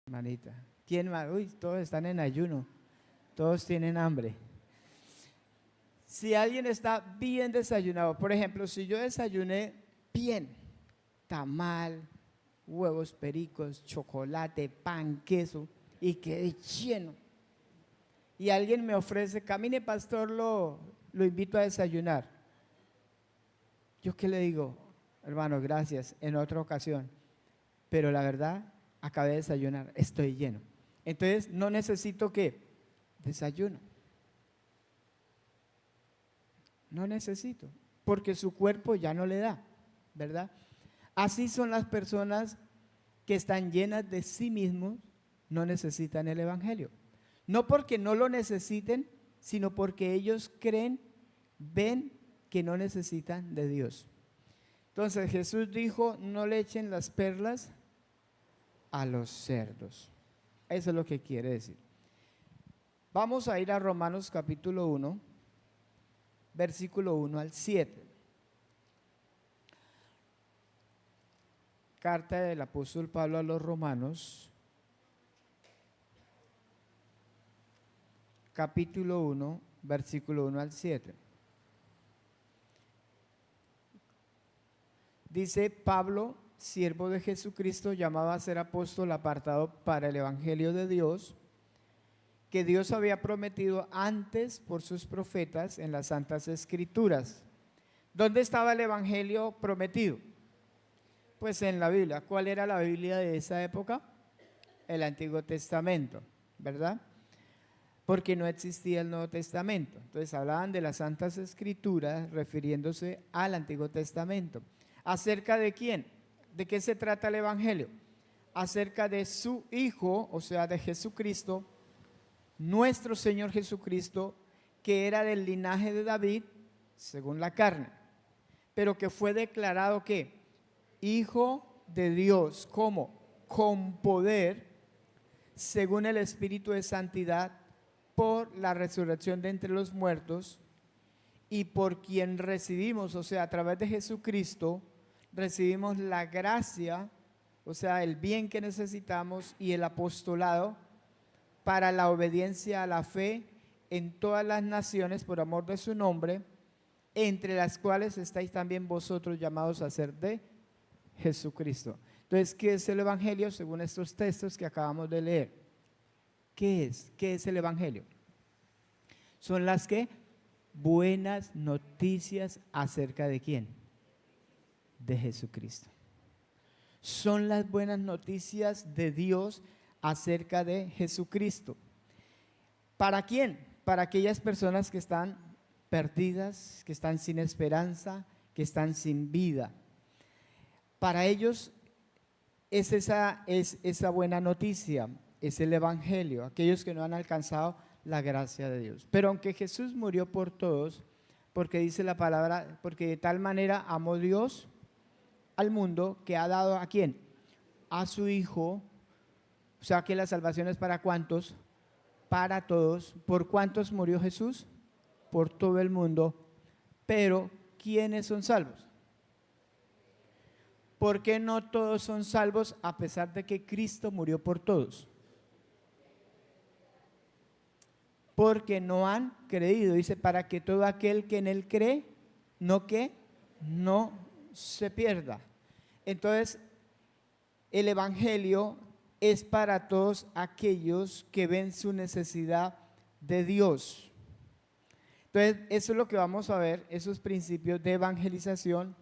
Manita. ¿Quién más? Uy, todos están en ayuno. Todos tienen hambre. Si alguien está bien desayunado, por ejemplo, si yo desayuné bien, tamal, huevos pericos, chocolate, pan, queso, y quedé lleno, y alguien me ofrece, camine pastor, lo invito a desayunar. ¿Yo qué le digo? Hermano, gracias, en otra ocasión. Pero la verdad, acabé de desayunar, estoy lleno. Entonces, no necesito que desayuno. No necesito, porque su cuerpo ya no le da, ¿verdad? Así son las personas que están llenas de sí mismos, no necesitan el evangelio. No porque no lo necesiten, sino porque ellos creen, ven que no necesitan de Dios. Entonces Jesús dijo, no le echen las perlas a los cerdos. Eso es lo que quiere decir. Vamos a ir a Romanos capítulo 1, versículo 1 al 7. Carta del apóstol Pablo a los Romanos, capítulo 1, versículo 1 al 7. Dice: Pablo, siervo de Jesucristo, llamado a ser apóstol, apartado para el evangelio de Dios, que Dios había prometido antes por sus profetas en las santas escrituras. ¿Dónde estaba el evangelio prometido? Pues en la Biblia. ¿Cuál era la Biblia de esa época? El Antiguo Testamento, ¿verdad? Porque no existía el Nuevo Testamento. Entonces hablaban de las santas escrituras refiriéndose al Antiguo Testamento. ¿Acerca de quién? ¿De qué se trata el evangelio? Acerca de su Hijo, o sea, de Jesucristo, nuestro Señor Jesucristo, que era del linaje de David, según la carne, pero que fue declarado ¿qué? Hijo de Dios. ¿Cómo? Con poder, según el Espíritu de Santidad, por la resurrección de entre los muertos, y por quien recibimos, o sea, a través de Jesucristo, recibimos la gracia, o sea, el bien que necesitamos, y el apostolado para la obediencia a la fe en todas las naciones por amor de su nombre, entre las cuales estáis también vosotros llamados a ser de Jesucristo. Entonces, ¿qué es el evangelio según estos textos que acabamos de leer? ¿Qué es? ¿Qué es el evangelio? Son las que buenas noticias acerca de quién? De Jesucristo. Son las buenas noticias de Dios acerca de Jesucristo. ¿Para quién? Para aquellas personas que están perdidas, que están sin esperanza, que están sin vida. Para ellos es esa buena noticia, es el evangelio, aquellos que no han alcanzado la gracia de Dios. Pero aunque Jesús murió por todos, porque dice la palabra, porque de tal manera amó Dios al mundo, que ha dado ¿a quién? A su Hijo. O sea que la salvación es ¿para cuántos? Para todos. ¿Por cuántos murió Jesús? Por todo el mundo. Pero ¿quiénes son salvos? ¿Por qué no todos son salvos a pesar de que Cristo murió por todos? Porque no han creído. Dice, para que todo aquel que en él cree, no que no se pierda. Entonces, el evangelio es para todos aquellos que ven su necesidad de Dios. Entonces, eso es lo que vamos a ver, esos principios de evangelización,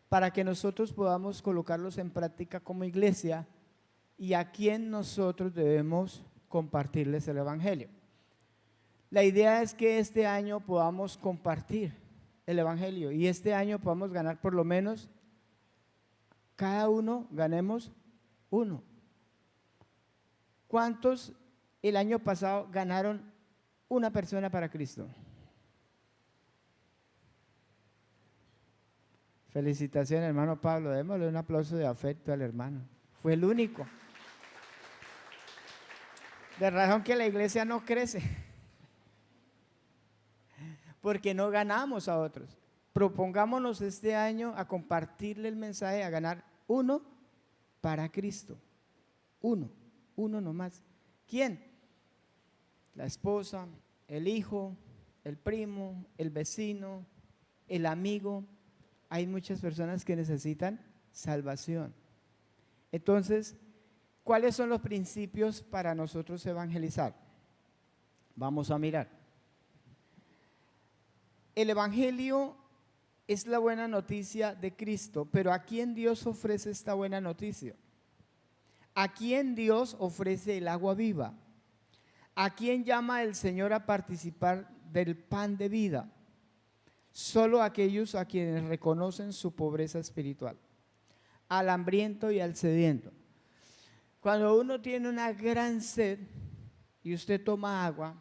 para que nosotros podamos colocarlos en práctica como iglesia y a quien nosotros debemos compartirles el evangelio. La idea es que este año podamos compartir el evangelio y este año podamos ganar por lo menos, cada uno ganemos uno. ¿Cuántos el año pasado ganaron una persona para Cristo? Felicitaciones, hermano Pablo. Démosle un aplauso de afecto al hermano. Fue el único. De razón que la iglesia no crece. Porque no ganamos a otros. Propongámonos este año a compartirle el mensaje, a ganar uno para Cristo. Uno. uno nomás. ¿Quién? La esposa, el hijo, el primo, el vecino, el amigo. Hay muchas personas que necesitan salvación. Entonces, ¿cuáles son los principios para nosotros evangelizar? Vamos a mirar. El evangelio es la buena noticia de Cristo, pero ¿a quién Dios ofrece esta buena noticia? ¿A quién Dios ofrece el agua viva? ¿A quién llama el Señor a participar del pan de vida? Solo aquellos a quienes reconocen su pobreza espiritual, al hambriento y al sediento. Cuando uno tiene una gran sed y usted toma agua,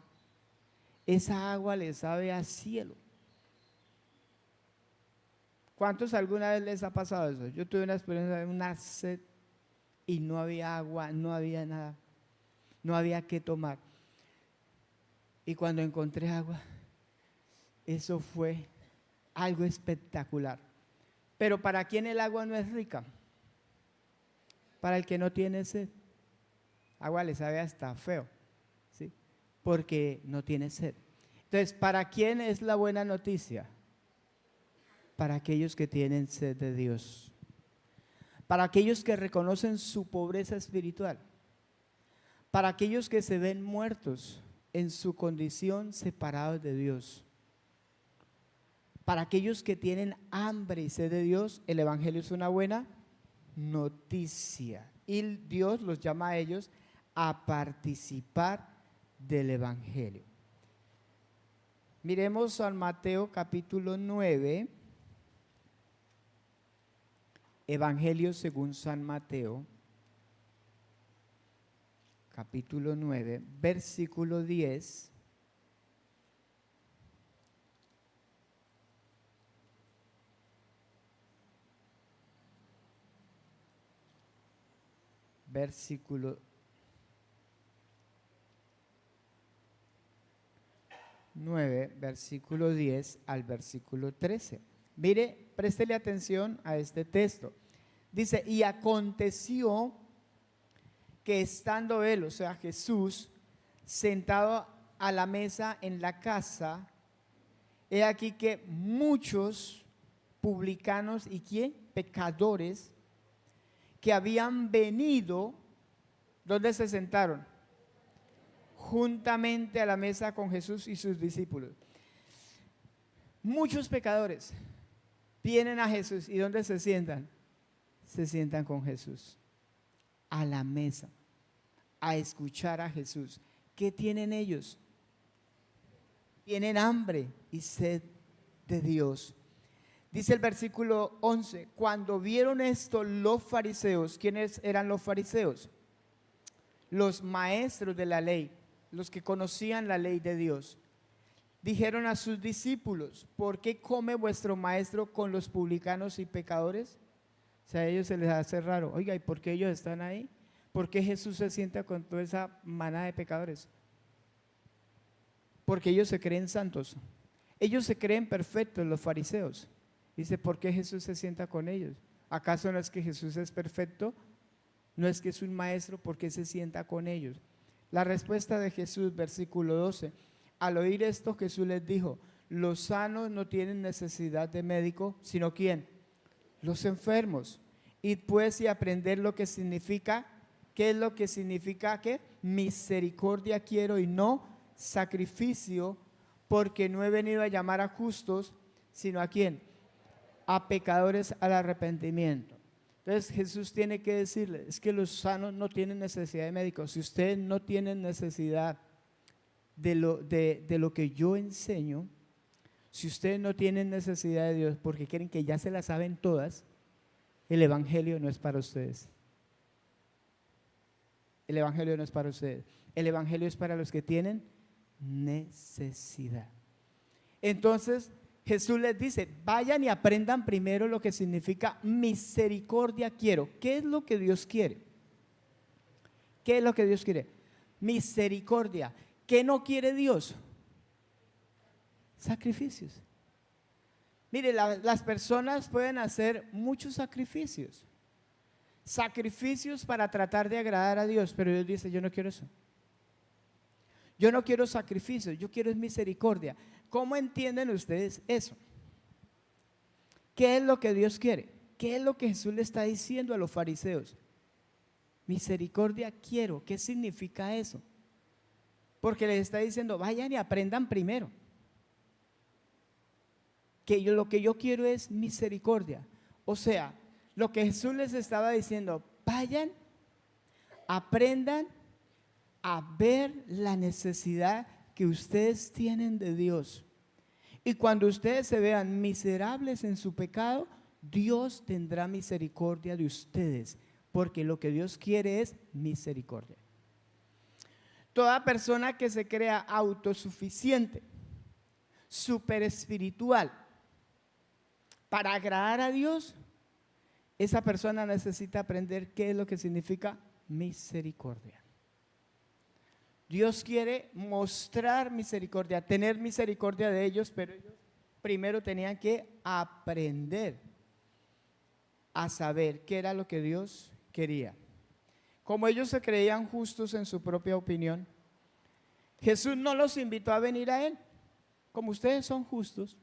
esa agua le sabe a cielo. ¿Cuántos alguna vez les ha pasado eso? Yo tuve una experiencia de una sed y no había agua, no había nada, no había qué tomar. Y cuando encontré agua, eso fue algo espectacular. Pero ¿para quién el agua no es rica? Para el que no tiene sed. Agua le sabe hasta feo, ¿sí? Porque no tiene sed. Entonces, ¿para quién es la buena noticia? Para aquellos que tienen sed de Dios. Para aquellos que reconocen su pobreza espiritual. Para aquellos que se ven muertos en su condición separados de Dios. Para aquellos que tienen hambre y sed de Dios, el evangelio es una buena noticia. Y Dios los llama a ellos a participar del evangelio. Miremos San Mateo capítulo 9. Evangelio según San Mateo, capítulo 9, versículo 10. Versículo 9, versículo 10 al versículo 13. Mire, préstele atención a este texto. Dice, y aconteció que estando él, o sea Jesús, sentado a la mesa en la casa, he aquí que muchos publicanos y ¿quién? Pecadores que habían venido, ¿dónde se sentaron? Juntamente a la mesa con Jesús y sus discípulos. Muchos pecadores vienen a Jesús y ¿dónde se sientan? Se sientan con Jesús, a la mesa, a escuchar a Jesús. ¿Qué tienen ellos? Tienen hambre y sed de Dios. Dice el versículo 11, cuando vieron esto los fariseos, ¿quiénes eran los fariseos? Los maestros de la ley, los que conocían la ley de Dios. Dijeron a sus discípulos, ¿por qué come vuestro maestro con los publicanos y pecadores? O sea, a ellos se les hace raro. Oiga, ¿y por qué ellos están ahí? ¿Por qué Jesús se sienta con toda esa manada de pecadores? Porque ellos se creen santos. Ellos se creen perfectos, los fariseos. Dice, ¿por qué Jesús se sienta con ellos? ¿Acaso no es que Jesús es perfecto? ¿No es que es un maestro? ¿Por qué se sienta con ellos? La respuesta de Jesús, versículo 12. Al oír esto, Jesús les dijo, los sanos no tienen necesidad de médico, sino ¿quién? Los enfermos. Y pues y aprender lo que significa, ¿qué es lo que significa? ¿Qué? Misericordia quiero y no sacrificio, porque no he venido a llamar a justos, sino ¿a quién? A pecadores al arrepentimiento. Entonces Jesús tiene que decirle, es que los sanos no tienen necesidad de médicos. Si ustedes no tienen necesidad de lo que yo enseño, si ustedes no tienen necesidad de Dios porque quieren que ya se la saben todas, el evangelio no es para ustedes. El evangelio no es para ustedes. El evangelio es para los que tienen necesidad. Entonces Jesús les dice, vayan y aprendan primero lo que significa misericordia quiero. ¿Qué es lo que Dios quiere? ¿Qué es lo que Dios quiere? Misericordia. ¿Qué no quiere Dios? Sacrificios. Mire, las personas pueden hacer muchos sacrificios. sacrificios para tratar de agradar a Dios, pero Dios dice, yo no quiero eso. Yo no quiero sacrificios, yo quiero es misericordia. ¿Cómo entienden ustedes eso? ¿Qué es lo que Dios quiere? ¿Qué es lo que Jesús le está diciendo a los fariseos? Misericordia quiero. ¿Qué significa eso? Porque les está diciendo, vayan y aprendan primero. Lo que yo quiero es misericordia. O sea, lo que Jesús les estaba diciendo, vayan, aprendan a ver la necesidad que ustedes tienen de Dios. Y cuando ustedes se vean miserables en su pecado, Dios tendrá misericordia de ustedes, porque lo que Dios quiere es misericordia. Toda persona que se crea autosuficiente, súper espiritual, para agradar a Dios, esa persona necesita aprender qué es lo que significa misericordia. Dios quiere mostrar misericordia, tener misericordia de ellos, pero ellos primero tenían que aprender a saber qué era lo que Dios quería. Como ellos se creían justos en su propia opinión, Jesús no los invitó a venir a Él. Como ustedes son justos,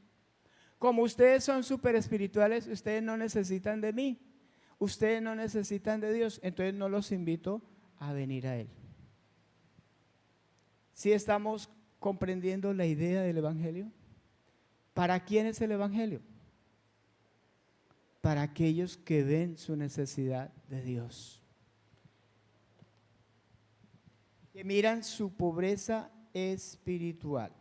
como ustedes son súper espirituales, ustedes no necesitan de mí, ustedes no necesitan de Dios, entonces no los invito a venir a Él. ¿Sí estamos comprendiendo la idea del Evangelio? ¿Para quién es el Evangelio? Para aquellos que ven su necesidad de Dios, que miran su pobreza espiritual.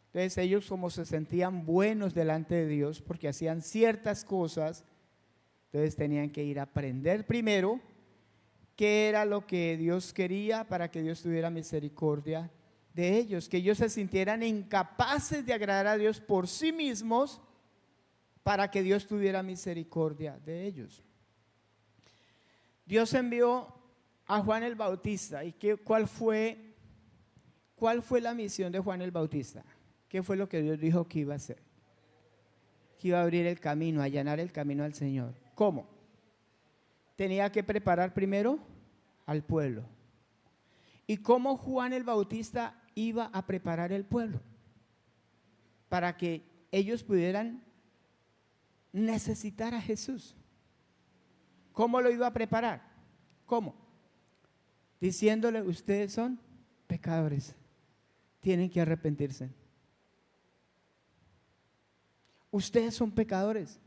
Entonces ellos, como se sentían buenos delante de Dios porque hacían ciertas cosas, entonces tenían que ir a aprender primero qué era lo que Dios quería para que Dios tuviera misericordia de ellos, que ellos se sintieran incapaces de agradar a Dios por sí mismos para que Dios tuviera misericordia de ellos. Dios envió a Juan el Bautista. ¿Y cuál fue la misión de Juan el Bautista? ¿Qué fue lo que Dios dijo que iba a hacer? Que iba a abrir el camino, a allanar el camino al Señor. ¿Cómo? Tenía que preparar primero al pueblo. ¿Y cómo Juan el Bautista iba a preparar el pueblo? Para que ellos pudieran necesitar a Jesús. ¿Cómo lo iba a preparar? ¿Cómo? Diciéndole, ustedes son pecadores, tienen que arrepentirse. Ustedes son pecadores.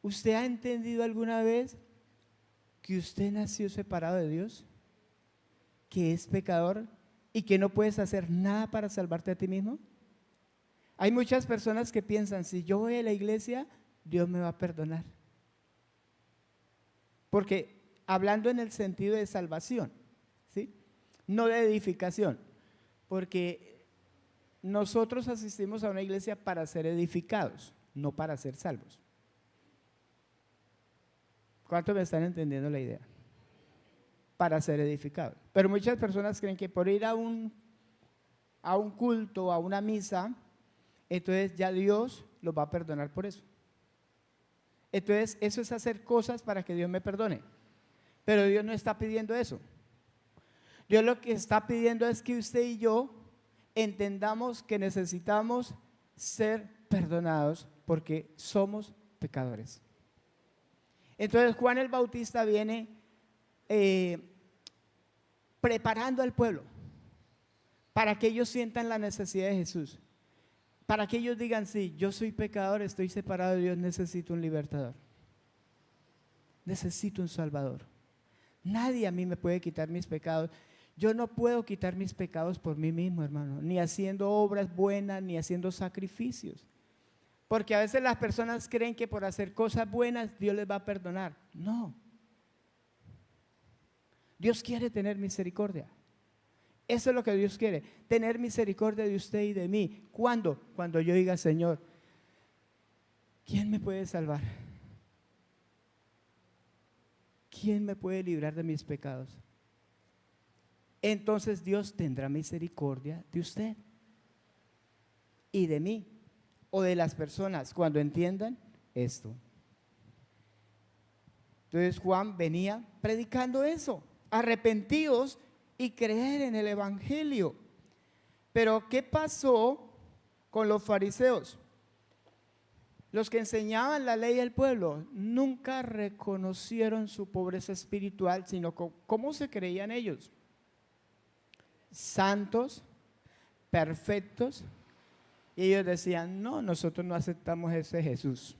¿Usted ha entendido alguna vez que usted nació separado de Dios? ¿Que es pecador y que no puedes hacer nada para salvarte a ti mismo? Hay muchas personas que piensan, si yo voy a la iglesia, Dios me va a perdonar. Porque hablando en el sentido de salvación, ¿sí? No de edificación, porque nosotros asistimos a una iglesia para ser edificados, no para ser salvos. ¿Cuántos me están entendiendo la idea? Para ser edificados. Pero muchas personas creen que por ir a un culto, a una misa, entonces ya Dios los va a perdonar por eso. Entonces eso es hacer cosas para que Dios me perdone. Pero Dios no está pidiendo eso. Dios lo que está pidiendo es que usted y yo entendamos que necesitamos ser perdonados porque somos pecadores. Entonces Juan el Bautista viene preparando al pueblo para que ellos sientan la necesidad de Jesús, para que ellos digan, sí, yo soy pecador, estoy separado de Dios, necesito un libertador, necesito un salvador. Nadie a mí me puede quitar mis pecados. Yo no puedo quitar mis pecados por mí mismo, hermano, ni haciendo obras buenas, ni haciendo sacrificios. Porque a veces las personas creen que por hacer cosas buenas Dios les va a perdonar. No. Dios quiere tener misericordia. Eso es lo que Dios quiere, tener misericordia de usted y de mí. ¿Cuándo? Cuando yo diga, Señor, ¿quién me puede salvar? ¿Quién me puede librar de mis pecados? Entonces Dios tendrá misericordia de usted y de mí, o de las personas, cuando entiendan esto. Entonces Juan venía predicando eso, arrepentidos y creer en el evangelio. Pero ¿qué pasó con los fariseos? Los que enseñaban la ley al pueblo nunca reconocieron su pobreza espiritual, sino cómo se creían ellos. Santos, perfectos, y ellos decían, no, nosotros no aceptamos ese Jesús.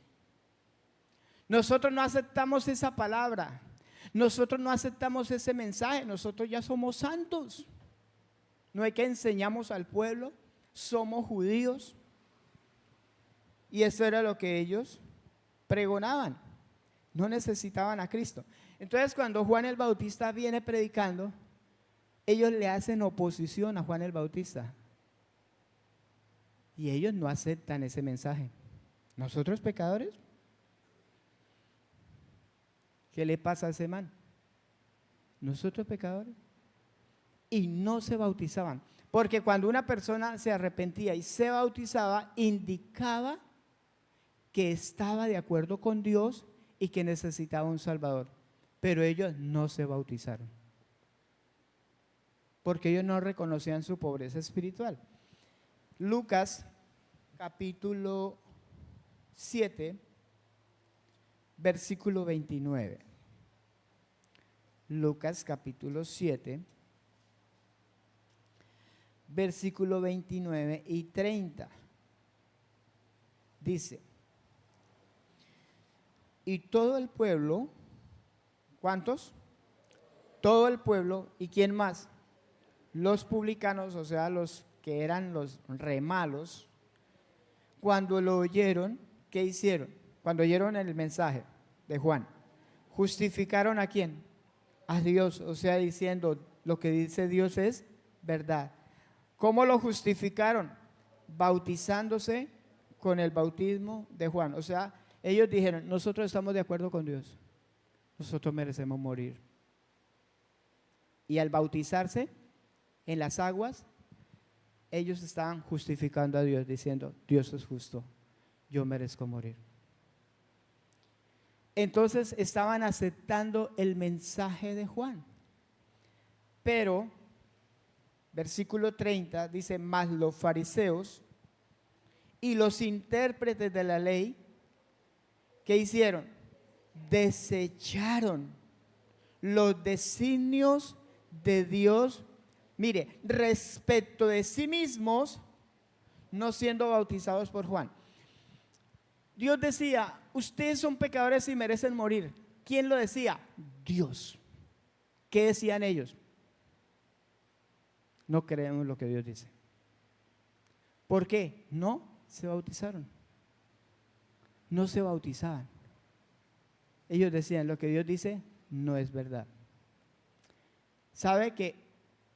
Nosotros no aceptamos esa palabra. Nosotros no aceptamos ese mensaje. Nosotros ya somos santos. No es que enseñamos al pueblo, somos judíos. Y eso era lo que ellos pregonaban. No necesitaban a Cristo. Entonces, cuando Juan el Bautista viene predicando, ellos le hacen oposición a Juan el Bautista. Y ellos no aceptan ese mensaje. ¿Nosotros pecadores? ¿Qué le pasa a ese man? ¿Nosotros pecadores? Y no se bautizaban. Porque cuando una persona se arrepentía y se bautizaba, indicaba que estaba de acuerdo con Dios y que necesitaba un Salvador. Pero ellos no se bautizaron. Porque ellos no reconocían su pobreza espiritual. Lucas capítulo 7, versículo 29. Lucas capítulo 7, versículo 29 y 30. Dice, y todo el pueblo, ¿cuántos? Todo el pueblo, ¿y quién más? Los publicanos, o sea, los que eran los re malos, cuando lo oyeron, ¿qué hicieron? Cuando oyeron el mensaje de Juan, ¿justificaron a quién? A Dios, o sea, diciendo, lo que dice Dios es verdad. ¿Cómo lo justificaron? Bautizándose con el bautismo de Juan. O sea, ellos dijeron, nosotros estamos de acuerdo con Dios, nosotros merecemos morir. Y al bautizarse en las aguas, ellos estaban justificando a Dios, diciendo, Dios es justo, yo merezco morir. Entonces estaban aceptando el mensaje de Juan. Pero, versículo 30 dice, mas los fariseos y los intérpretes de la ley, ¿qué hicieron? Desecharon los designios de Dios, mire, respecto de sí mismos, no siendo bautizados por Juan. Dios decía, ustedes son pecadores y merecen morir. ¿Quién lo decía? Dios. ¿Qué decían ellos? No creemos lo que Dios dice. ¿Por qué? No se bautizaron. No se bautizaban. Ellos decían, lo que Dios dice no es verdad. ¿Sabe que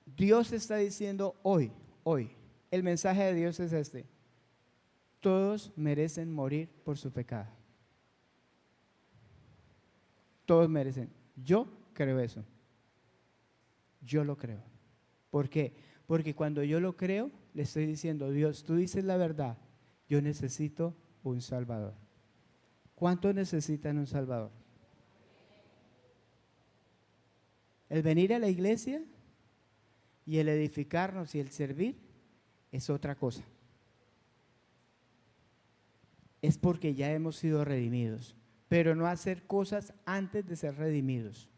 Dios está diciendo hoy, el mensaje de Dios es este: todos merecen morir por su pecado. Todos merecen. Yo creo eso. Yo lo creo. ¿Por qué? Porque cuando yo lo creo, le estoy diciendo, Dios, tú dices la verdad, yo necesito un Salvador. ¿Cuántos necesitan un Salvador? El venir a la iglesia y el edificarnos y el servir es otra cosa. Es porque ya hemos sido redimidos, pero no hacer cosas antes de ser redimidos.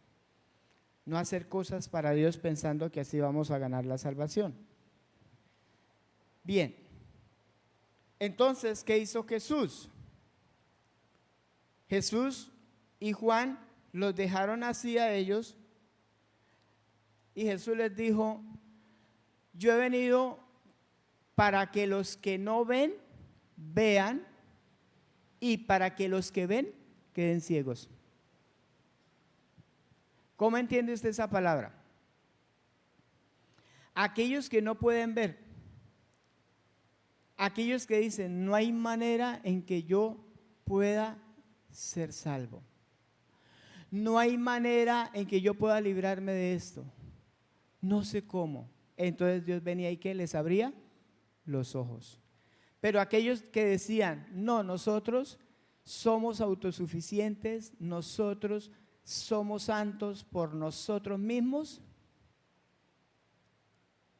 No hacer cosas para Dios pensando que así vamos a ganar la salvación. Bien, entonces, ¿qué hizo Jesús? Jesús y Juan los dejaron así a ellos y Jesús les dijo, yo he venido para que los que no ven, vean, y para que los que ven queden ciegos. ¿Cómo entiende usted esa palabra? Aquellos que no pueden ver, aquellos que dicen, no hay manera en que yo pueda ser salvo, no hay manera en que yo pueda librarme de esto, no sé cómo. Entonces Dios venía y que les abría los ojos. Pero aquellos que decían, no, nosotros somos autosuficientes, nosotros somos santos por nosotros mismos,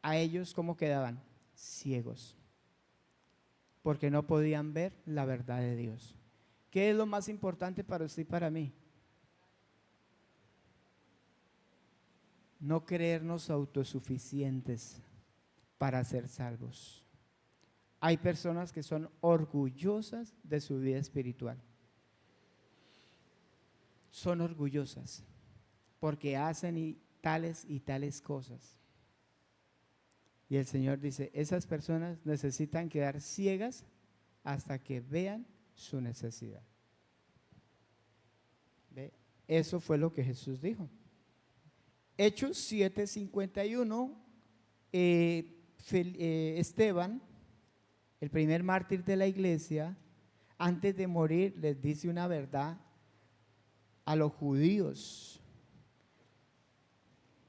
a ellos ¿cómo quedaban? Ciegos, porque no podían ver la verdad de Dios. ¿Qué es lo más importante para usted y para mí? No creernos autosuficientes para ser salvos. Hay personas que son orgullosas de su vida espiritual. Son orgullosas porque hacen tales y tales cosas. Y el Señor dice, esas personas necesitan quedar ciegas hasta que vean su necesidad. ¿Ve? Eso fue lo que Jesús dijo. Hechos 7:51, Esteban, el primer mártir de la iglesia, antes de morir les dice una verdad a los judíos,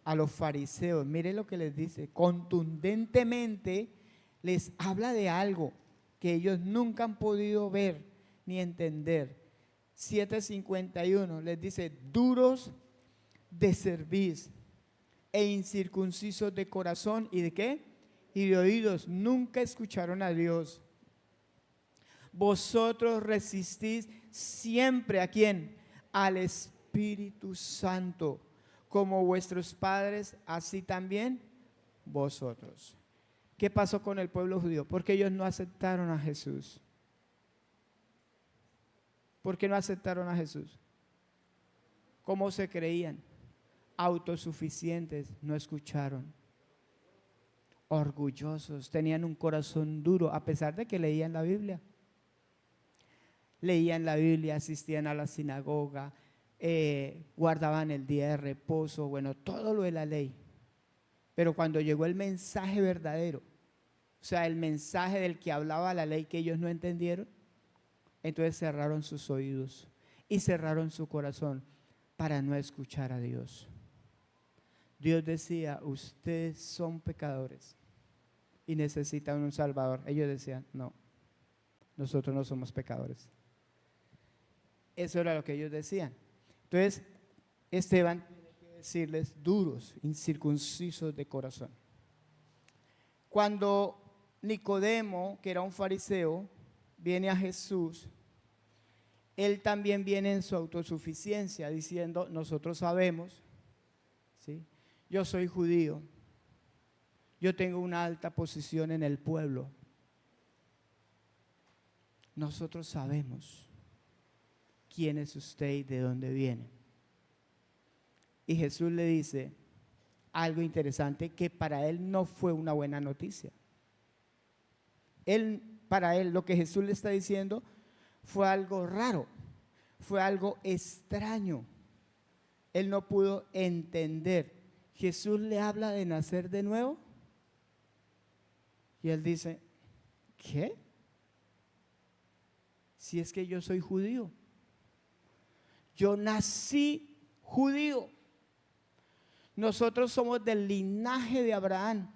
a los fariseos. Mire lo que les dice, contundentemente les habla de algo que ellos nunca han podido ver ni entender. 7:51 les dice, duros de cerviz e incircuncisos de corazón y de ¿qué? Y de oídos, nunca escucharon a Dios. Vosotros resistís siempre ¿a quién? Al Espíritu Santo, como vuestros padres, así también vosotros. ¿Qué pasó con el pueblo judío? Porque ellos no aceptaron a Jesús. ¿Por qué no aceptaron a Jesús? ¿Cómo se creían? Autosuficientes, no escucharon. Orgullosos, tenían un corazón duro, a pesar de que leían la Biblia. Leían la Biblia, asistían a la sinagoga, guardaban el día de reposo, bueno, todo lo de la ley. Pero cuando llegó el mensaje verdadero, o sea, el mensaje del que hablaba la ley que ellos no entendieron, entonces cerraron sus oídos y cerraron su corazón para no escuchar a Dios. Dios decía, ustedes son pecadores y necesitan un Salvador. Ellos decían, no, nosotros no somos pecadores. Eso era lo que ellos decían. Entonces, Esteban tiene que decirles duros, incircuncisos de corazón. Cuando Nicodemo, que era un fariseo, viene a Jesús, él también viene en su autosuficiencia, diciendo, nosotros sabemos, ¿sí? Yo soy judío, yo tengo una alta posición en el pueblo. Nosotros sabemos quién es usted y de dónde viene. Y Jesús le dice algo interesante que para él no fue una buena noticia. Para él lo que Jesús le está diciendo fue algo raro, fue algo extraño. Él no pudo entender. Jesús le habla de nacer de nuevo y él dice, ¿qué? Si es que yo soy judío, yo nací judío, nosotros somos del linaje de Abraham,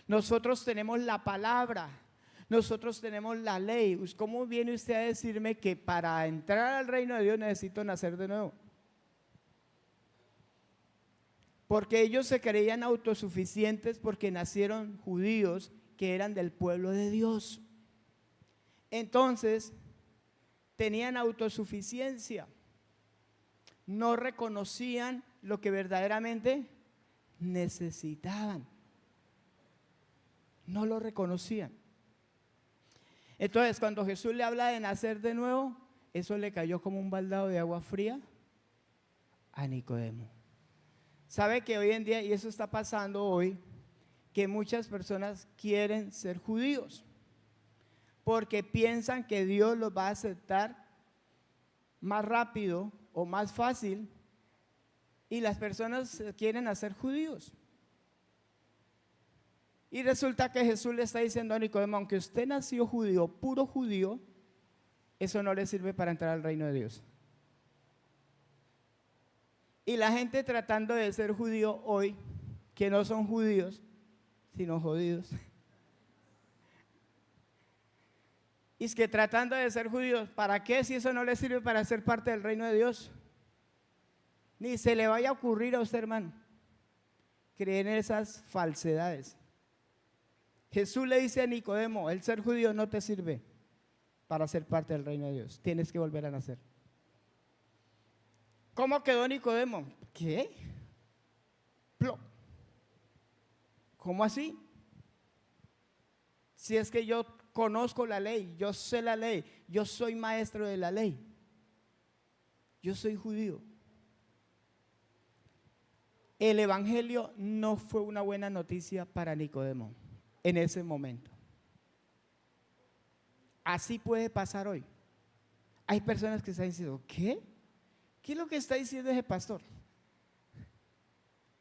nosotros tenemos la palabra, nosotros tenemos la ley. ¿Cómo viene usted a decirme que para entrar al reino de Dios necesito nacer de nuevo? Porque ellos se creían autosuficientes porque nacieron judíos que eran del pueblo de Dios. Entonces, tenían autosuficiencia. No reconocían lo que verdaderamente necesitaban. No lo reconocían. Entonces, cuando Jesús le habla de nacer de nuevo, eso le cayó como un baldado de agua fría a Nicodemo. ¿Sabe que hoy en día, y eso está pasando hoy, que muchas personas quieren ser judíos porque piensan que Dios los va a aceptar más rápido o más fácil, y las personas quieren hacer judíos? Y resulta que Jesús le está diciendo a Nicodemo, aunque usted nació judío, puro judío, eso no le sirve para entrar al reino de Dios. Y la gente tratando de ser judío hoy, que no son judíos, sino jodidos. Y es que tratando de ser judíos, ¿para qué si eso no les sirve para ser parte del reino de Dios? Ni se le vaya a ocurrir a usted, hermano, creer en esas falsedades. Jesús le dice a Nicodemo, el ser judío no te sirve para ser parte del reino de Dios. Tienes que volver a nacer. ¿Cómo quedó Nicodemo? ¿Qué? ¿Cómo así? Si es que yo conozco la ley, yo sé la ley, yo soy maestro de la ley, yo soy judío. El evangelio no fue una buena noticia para Nicodemo en ese momento. Así puede pasar hoy. Hay personas que están diciendo, ¿qué? ¿Qué es lo que está diciendo ese pastor?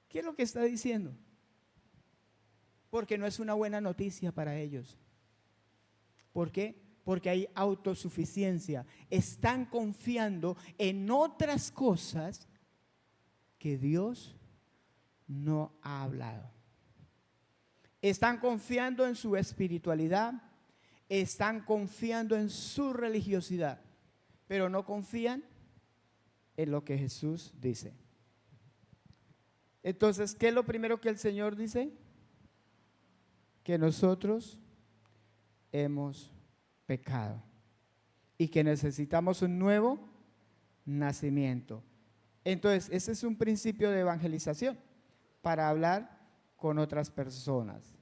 ¿Qué es lo que está diciendo? Porque no es una buena noticia para ellos. ¿Por qué? Porque hay autosuficiencia. Están confiando en otras cosas que Dios no ha hablado. Están confiando en su espiritualidad, están confiando en su religiosidad, pero no confían en lo que Jesús dice. Entonces, ¿qué es lo primero que el Señor dice? Que nosotros hemos pecado y que necesitamos un nuevo nacimiento. Entonces, ese es un principio de evangelización para hablar con otras personas.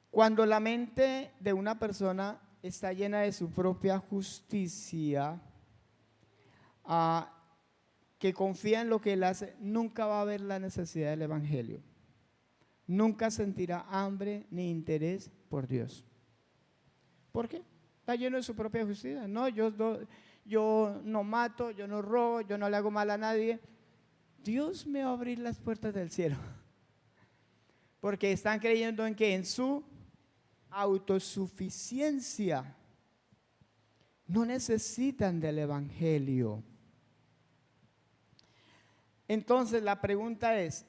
Cuando la mente de una persona está llena de su propia justicia, que confía en lo que él hace, nunca va a haber la necesidad del evangelio. Nunca sentirá hambre ni interés por Dios. ¿Por qué? Está lleno de su propia justicia. No, yo no mato, yo no robo, yo no le hago mal a nadie. Dios me va a abrir las puertas del cielo. Porque están creyendo en que en su autosuficiencia no necesitan del evangelio. Entonces la pregunta es,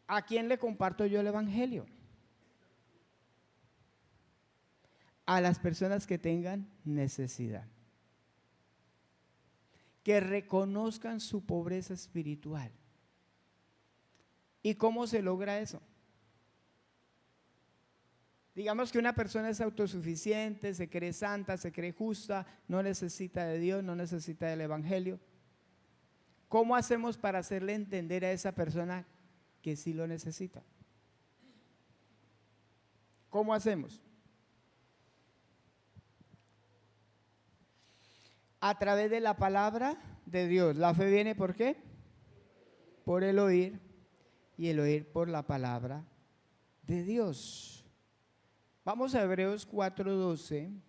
¿a quién le comparto yo el evangelio? A las personas que tengan necesidad, que reconozcan su pobreza espiritual. ¿Y cómo se logra eso? Digamos que una persona es autosuficiente, se cree santa, se cree justa, no necesita de Dios, no necesita del evangelio. ¿Cómo hacemos para hacerle entender a esa persona que sí lo necesita? ¿Cómo hacemos? A través de la palabra de Dios. La fe viene ¿por qué? Por el oír, y el oír por la palabra de Dios. Vamos a Hebreos 4:12.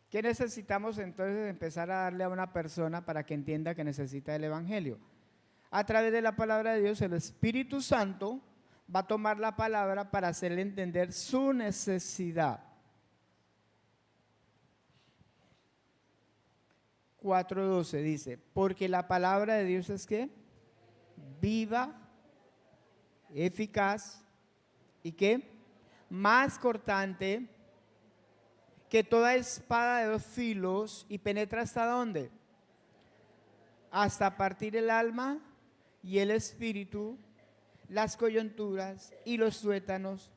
¿Qué necesitamos entonces empezar a darle a una persona para que entienda que necesita el evangelio? A través de la palabra de Dios, el Espíritu Santo va a tomar la palabra para hacerle entender su necesidad. 4:12 dice, porque la palabra de Dios es ¿qué? Viva, eficaz y ¿qué? Más cortante que toda espada de 2 filos y penetra ¿hasta dónde? Hasta partir el alma y el espíritu, las coyunturas y los tuétanos,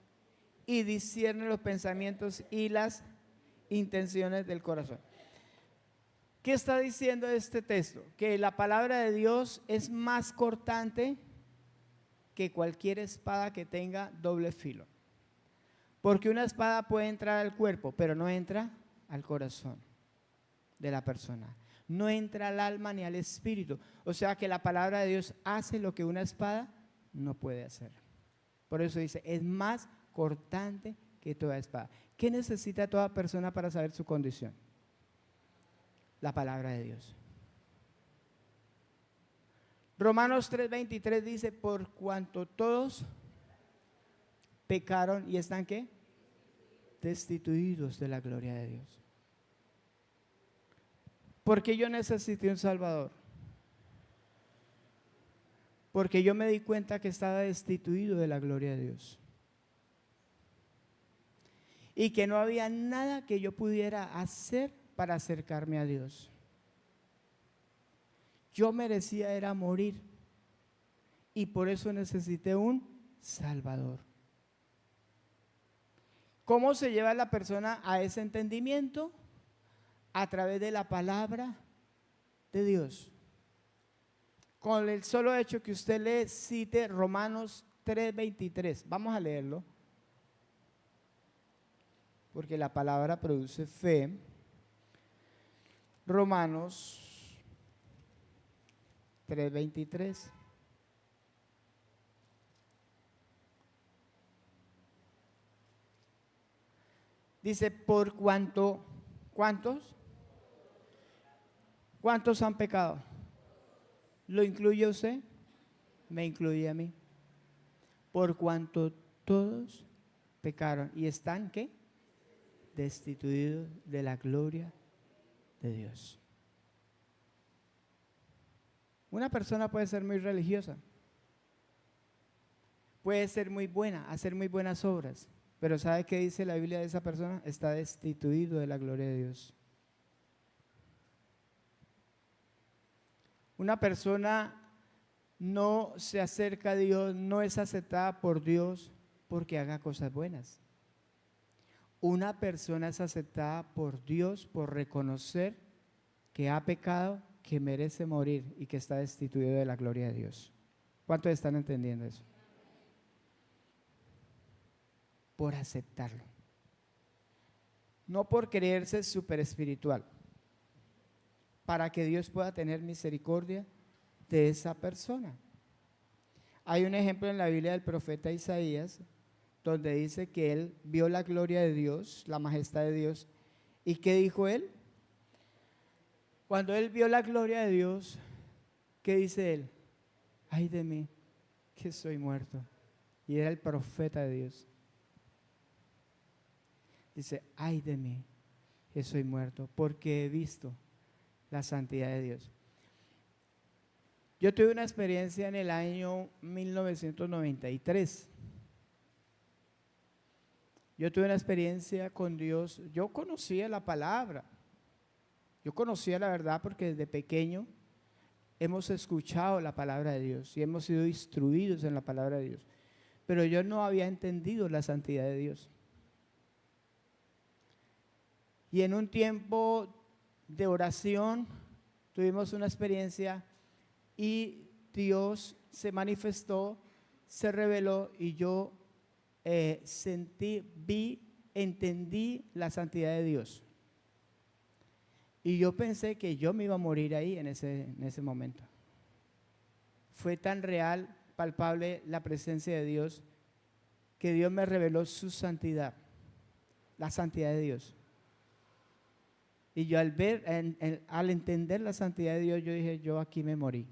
y discierne los pensamientos y las intenciones del corazón. ¿Qué está diciendo este texto? Que la palabra de Dios es más cortante que cualquier espada que tenga doble filo. Porque una espada puede entrar al cuerpo, pero no entra al corazón de la persona. No entra al alma ni al espíritu. O sea que la palabra de Dios hace lo que una espada no puede hacer. Por eso dice, es más cortante que toda espada. ¿Qué necesita toda persona para saber su condición? La palabra de Dios. Romanos 3:23 dice, por cuanto todos pecaron y están ¿qué? Destituidos de la gloria de Dios. ¿Por qué yo necesité un Salvador? Porque yo me di cuenta que estaba destituido de la gloria de Dios. y que no había nada que yo pudiera hacer para acercarme a Dios. Yo merecía era morir y por eso necesité un Salvador. ¿Cómo se lleva la persona a ese entendimiento? A través de la palabra de Dios. Con el solo hecho que usted le cite Romanos 3:23. Vamos a leerlo. Porque la palabra produce fe. Romanos 3:23. Dice, por cuanto, ¿cuántos? ¿Cuántos han pecado? ¿Lo incluye usted? Me incluye a mí. Por cuanto todos pecaron y están, ¿qué? Destituidos de la gloria de Dios. Una persona puede ser muy religiosa, puede ser muy buena, hacer muy buenas obras, pero ¿sabe qué dice la Biblia de esa persona? Está destituido de la gloria de Dios. Una persona no se acerca a Dios, no es aceptada por Dios porque haga cosas buenas. Una persona es aceptada por Dios por reconocer que ha pecado, que merece morir y que está destituido de la gloria de Dios. ¿Cuántos están entendiendo eso? Por aceptarlo. No por creerse súper espiritual. Para que Dios pueda tener misericordia de esa persona. Hay un ejemplo en la Biblia del profeta Isaías, donde dice que él vio la gloria de Dios, la majestad de Dios. ¿Y qué dijo él? Cuando él vio la gloria de Dios, ¿qué dice él? Ay de mí, que soy muerto. Y era el profeta de Dios. Dice, ay de mí, que soy muerto, porque he visto la santidad de Dios. Yo tuve una experiencia en el año 1993. Yo tuve una experiencia con Dios. Yo conocía la palabra. Yo conocía la verdad porque desde pequeño hemos escuchado la palabra de Dios y hemos sido instruidos en la palabra de Dios. Pero yo no había entendido la santidad de Dios. Y en un tiempo de oración tuvimos una experiencia y Dios se manifestó, se reveló y yo entendí la santidad de Dios. Y yo pensé que yo me iba a morir ahí en ese momento. Fue tan real, palpable la presencia de Dios, que Dios me reveló su santidad, la santidad de Dios. Y yo al entender la santidad de Dios, yo dije, yo aquí me morí.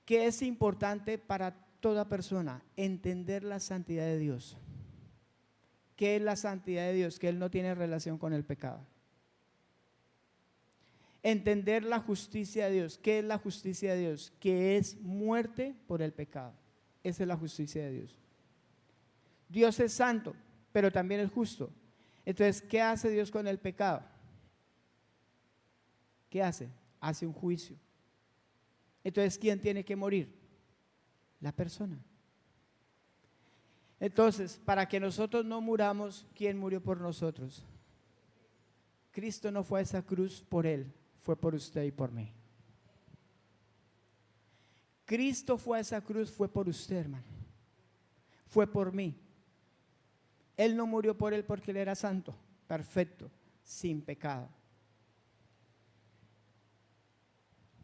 ¿Qué es importante para toda persona? Entender la santidad de Dios. ¿Qué es la santidad de Dios? Que Él no tiene relación con el pecado. Entender la justicia de Dios. ¿Qué es la justicia de Dios? Que es muerte por el pecado. Esa es la justicia de Dios. Dios es santo, pero también es justo. Entonces, ¿qué hace Dios con el pecado? ¿Qué hace? Hace un juicio. Entonces, ¿quién tiene que morir? La persona. Entonces, para que nosotros no muramos, ¿quién murió por nosotros? Cristo no fue a esa cruz por él, fue por usted y por mí. Cristo fue a esa cruz, fue por usted, hermano. Fue por mí. Él no murió por él porque él era santo, perfecto, sin pecado.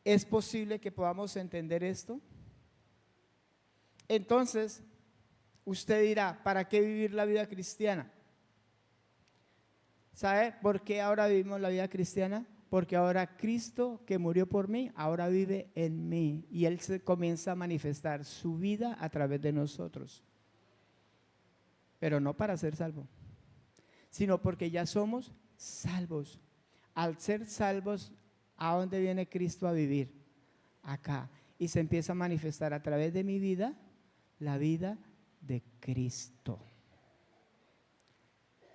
¿Es posible que podamos entender esto? Entonces, usted dirá, ¿para qué vivir la vida cristiana? ¿Sabe por qué ahora vivimos la vida cristiana? Porque ahora Cristo que murió por mí, ahora vive en mí y Él se comienza a manifestar su vida a través de nosotros. Pero no para ser salvo, sino porque ya somos salvos. Al ser salvos, ¿a dónde viene Cristo a vivir? Acá. Y se empieza a manifestar a través de mi vida, la vida de Cristo.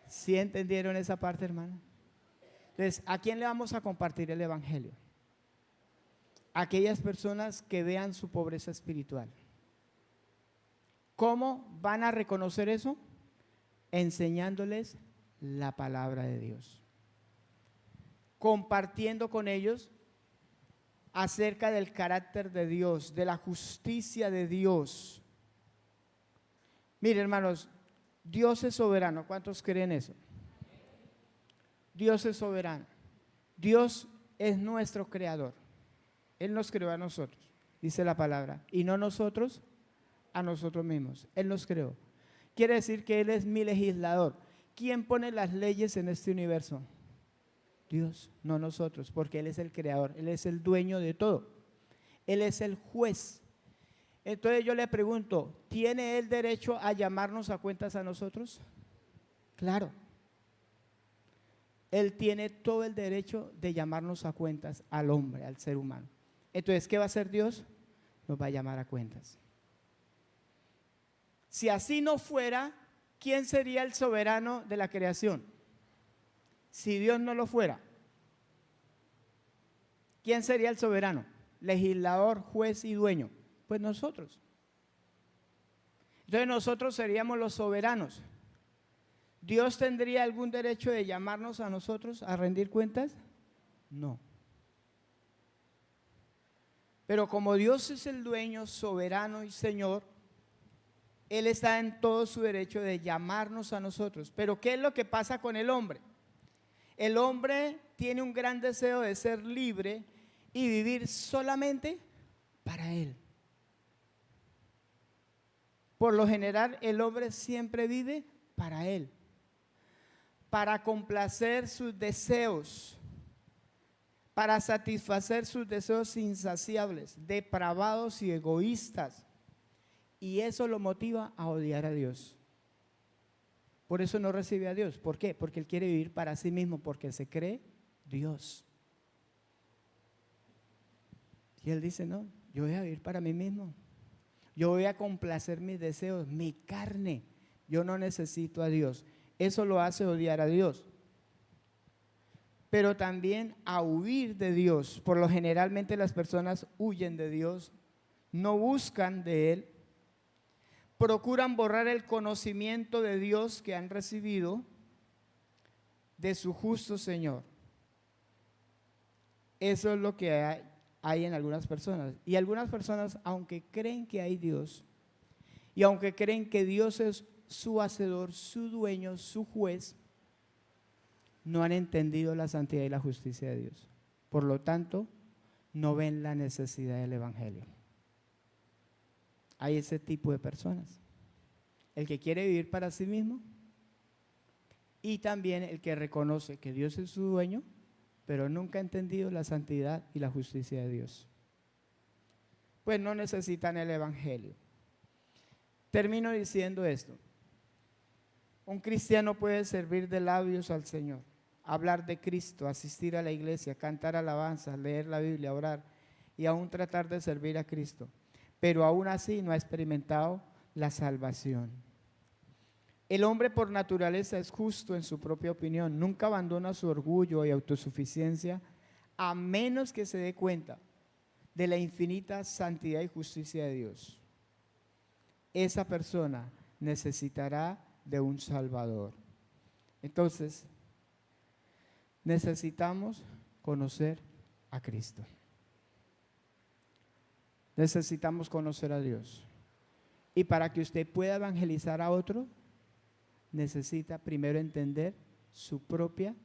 ¿Sí entendieron esa parte, hermano? Entonces, ¿a quién le vamos a compartir el evangelio? A aquellas personas que vean su pobreza espiritual. ¿Cómo van a reconocer eso? Enseñándoles la palabra de Dios. Compartiendo con ellos acerca del carácter de Dios, de la justicia de Dios. Miren, hermanos, Dios es soberano. ¿Cuántos creen eso? Dios es soberano. Dios es nuestro creador. Él nos creó a nosotros, dice la palabra, y no nosotros a nosotros mismos. Él nos creó. Quiere decir que Él es mi legislador. ¿Quién pone las leyes en este universo? Dios, no nosotros, porque Él es el creador, Él es el dueño de todo. Él es el juez. Entonces yo le pregunto, ¿tiene Él derecho a llamarnos a cuentas a nosotros? Claro. Él tiene todo el derecho de llamarnos a cuentas al hombre, al ser humano. Entonces, ¿qué va a hacer Dios? Nos va a llamar a cuentas. Si así no fuera, ¿quién sería el soberano de la creación? Si Dios no lo fuera, ¿quién sería el soberano? Legislador, juez y dueño. Pues nosotros. Entonces nosotros seríamos los soberanos. ¿Dios tendría algún derecho de llamarnos a nosotros a rendir cuentas? No. Pero como Dios es el dueño, soberano y Señor, Él está en todo su derecho de llamarnos a nosotros. Pero ¿qué es lo que pasa con el hombre? El hombre tiene un gran deseo de ser libre y vivir solamente para Él. Por lo general, el hombre siempre vive para Él, para complacer sus deseos, para satisfacer sus deseos insaciables, depravados y egoístas. Y eso lo motiva a odiar a Dios. Por eso no recibe a Dios. ¿Por qué? Porque él quiere vivir para sí mismo, porque se cree Dios. Y él dice, no, yo voy a vivir para mí mismo. Yo voy a complacer mis deseos, mi carne. Yo no necesito a Dios. Eso lo hace odiar a Dios. Pero también a huir de Dios. Por lo generalmente las personas huyen de Dios, no buscan de Él, procuran borrar el conocimiento de Dios que han recibido de su justo Señor. Eso es lo que hay en algunas personas. Y algunas personas, aunque creen que hay Dios, y aunque creen que Dios es su hacedor, su dueño, su juez, no han entendido la santidad y la justicia de Dios. Por lo tanto, no ven la necesidad del evangelio. Hay ese tipo de personas. El que quiere vivir para sí mismo y también el que reconoce que Dios es su dueño, pero nunca ha entendido la santidad y la justicia de Dios. Pues no necesitan el evangelio. Termino diciendo esto. Un cristiano puede servir de labios al Señor, hablar de Cristo, asistir a la iglesia, cantar alabanzas, leer la Biblia, orar y aún tratar de servir a Cristo, pero aún así no ha experimentado la salvación. El hombre por naturaleza es justo en su propia opinión, nunca abandona su orgullo y autosuficiencia a menos que se dé cuenta de la infinita santidad y justicia de Dios. Esa persona necesitará de un Salvador. Entonces, necesitamos conocer a Cristo. Necesitamos conocer a Dios. Y para que usted pueda evangelizar a otro, necesita primero entender su propia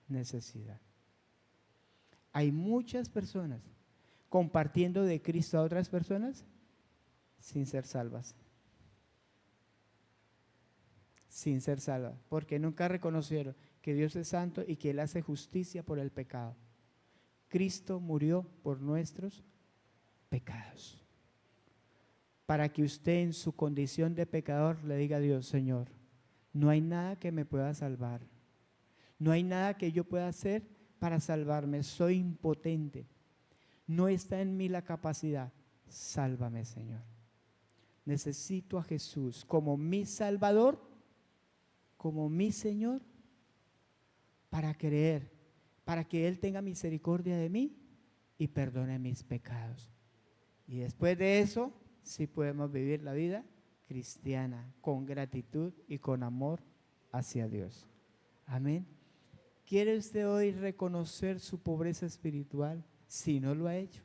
necesidad. Hay muchas personas compartiendo de Cristo a otras personas sin ser salvas. Sin ser salvas, porque nunca reconocieron que Dios es santo y que Él hace justicia por el pecado. Cristo murió por nuestros pecados, para que usted en su condición de pecador le diga a Dios, Señor, no hay nada que me pueda salvar, no hay nada que yo pueda hacer para salvarme, soy impotente, no está en mí la capacidad, sálvame, Señor. Necesito a Jesús como mi Salvador, como mi Señor para creer, para que Él tenga misericordia de mí y perdone mis pecados. Y después de eso, sí podemos vivir la vida cristiana con gratitud y con amor hacia Dios. Amén. ¿Quiere usted hoy reconocer su pobreza espiritual si no lo ha hecho?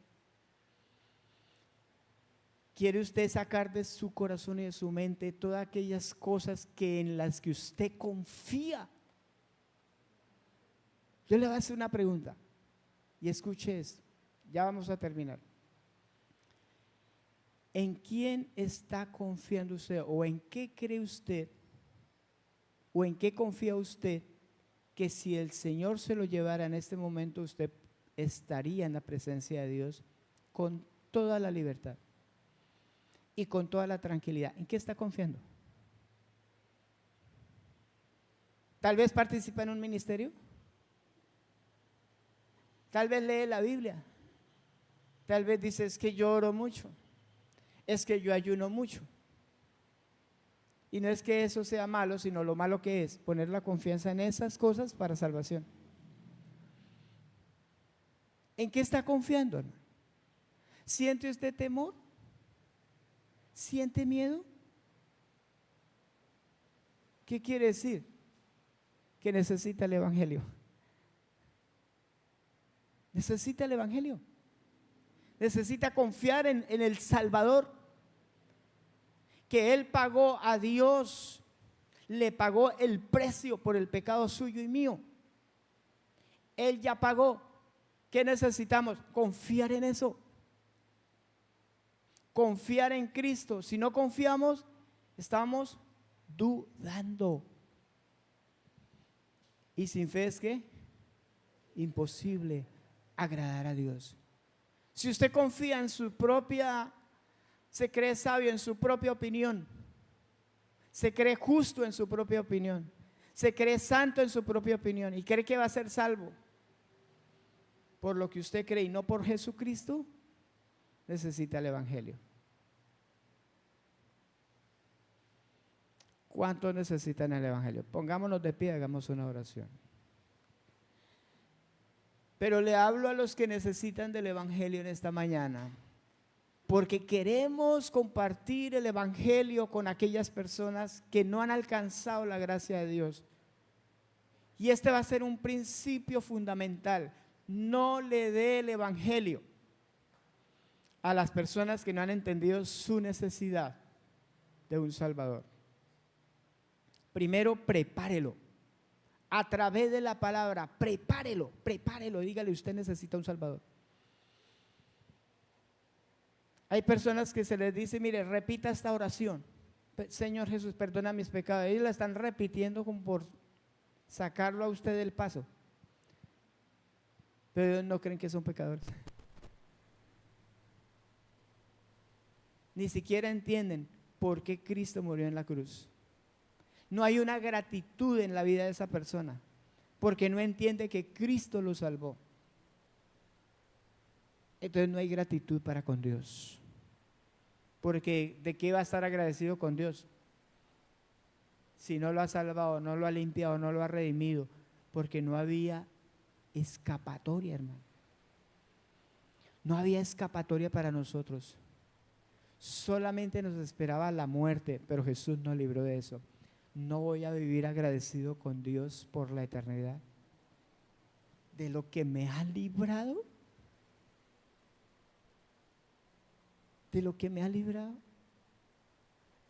¿Quiere usted sacar de su corazón y de su mente todas aquellas cosas en las que usted confía? Yo le voy a hacer una pregunta y escuche esto, ya vamos a terminar. ¿En quién está confiando usted o en qué cree usted o en qué confía usted que si el Señor se lo llevara en este momento usted estaría en la presencia de Dios con toda la libertad y con toda la tranquilidad? ¿En qué está confiando? Tal vez participa en un ministerio, tal vez lee la Biblia, tal vez dice es que yo oro mucho, es que yo ayuno mucho. Y no es que eso sea malo, sino lo malo que es poner la confianza en esas cosas para salvación. ¿En qué está confiando, hermano? ¿Siente usted temor? ¿Siente miedo? ¿Qué quiere decir? Que necesita el Evangelio. Necesita el Evangelio. Necesita confiar en el Salvador, que Él pagó a Dios, le pagó el precio por el pecado suyo y mío. Él ya pagó. ¿Qué necesitamos? Confiar en eso. Confiar en Cristo. Si no confiamos, estamos dudando. Y sin fe es ¿qué? Imposible agradar a Dios. Si usted confía en su propia, se cree sabio en su propia opinión, se cree justo en su propia opinión, se cree santo en su propia opinión y cree que va a ser salvo por lo que usted cree y no por Jesucristo, necesita el Evangelio. ¿Cuántos necesitan el Evangelio? Pongámonos de pie, hagamos una oración. Pero le hablo a los que necesitan del Evangelio en esta mañana, porque queremos compartir el Evangelio con aquellas personas que no han alcanzado la gracia de Dios. Y este va a ser un principio fundamental: no le dé el Evangelio a las personas que no han entendido su necesidad de un Salvador. Primero, prepárelo. A través de la palabra, prepárelo, dígale: usted necesita un Salvador. Hay personas que se les dice: mire, repita esta oración, Señor Jesús, perdona mis pecados. Ellos la están repitiendo como por sacarlo a usted del paso, pero ellos no creen que son pecadores. Ni siquiera entienden por qué Cristo murió en la cruz. No hay una gratitud en la vida de esa persona, porque no entiende que Cristo lo salvó. Entonces no hay gratitud para con Dios, porque ¿de qué va a estar agradecido con Dios si no lo ha salvado, no lo ha limpiado, no lo ha redimido? Porque no había escapatoria, hermano. No había escapatoria para nosotros. Solamente nos esperaba la muerte, pero Jesús nos libró de eso. ¿No voy a vivir agradecido con Dios por la eternidad de lo que me ha librado? ¿De lo que me ha librado?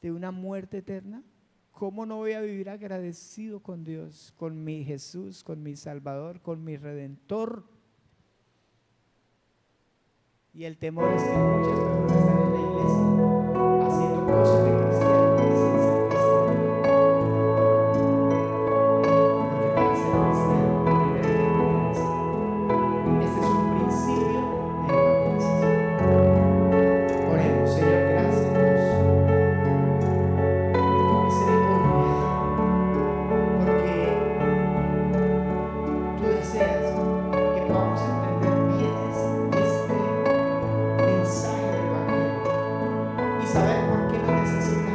¿De una muerte eterna? ¿Cómo no voy a vivir agradecido con Dios, con mi Jesús, con mi Salvador, con mi Redentor? Y el temor es que muchas personas están en la iglesia haciendo cosas de cristianos. Saber por qué lo necesitamos.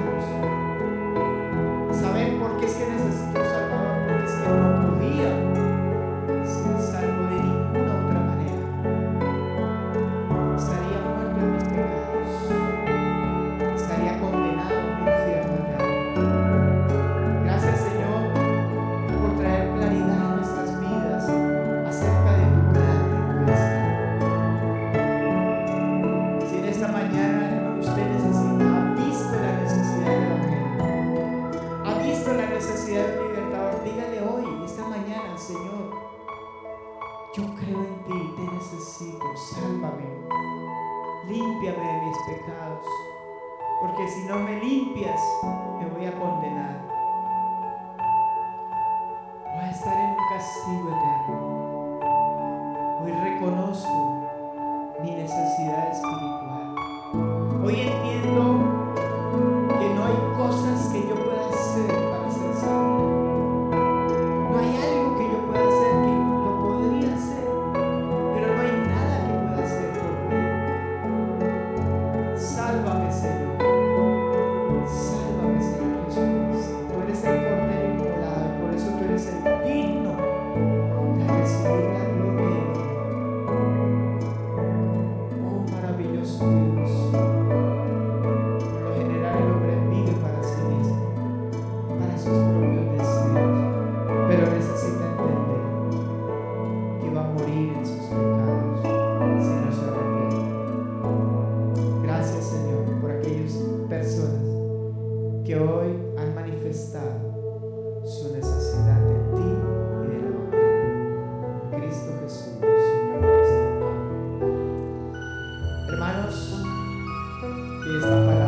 Yo creo en ti, te necesito, sálvame, límpiame de mis pecados, porque si no me limpias, me voy a condenar. Voy a estar en un castigo eterno. Hoy reconozco mi necesidad espiritual. Hoy entiendo que no hay cosas que yo pueda hacer para ser salvo. No hay algo que yo pueda hacer, que lo podría hacer, pero no hay nada que pueda hacer por mí. Sálvame, Señor. Sálvame, Señor Jesucristo. Tú eres el Cordero inmolado, por eso tú eres el digno de recibir la gloria y el honor. Oh, maravilloso Dios. Por lo general el hombre vive para sí mismo, para sus propios deseos, pero necesita entender que va a morir en sus pecados si no se arrepiente. Gracias, Señor, por aquellas personas que hoy han manifestado su necesidad de ti y del Evangelio. Cristo Jesús, Señor nuestro. Amén. Hermanos, que esta palabra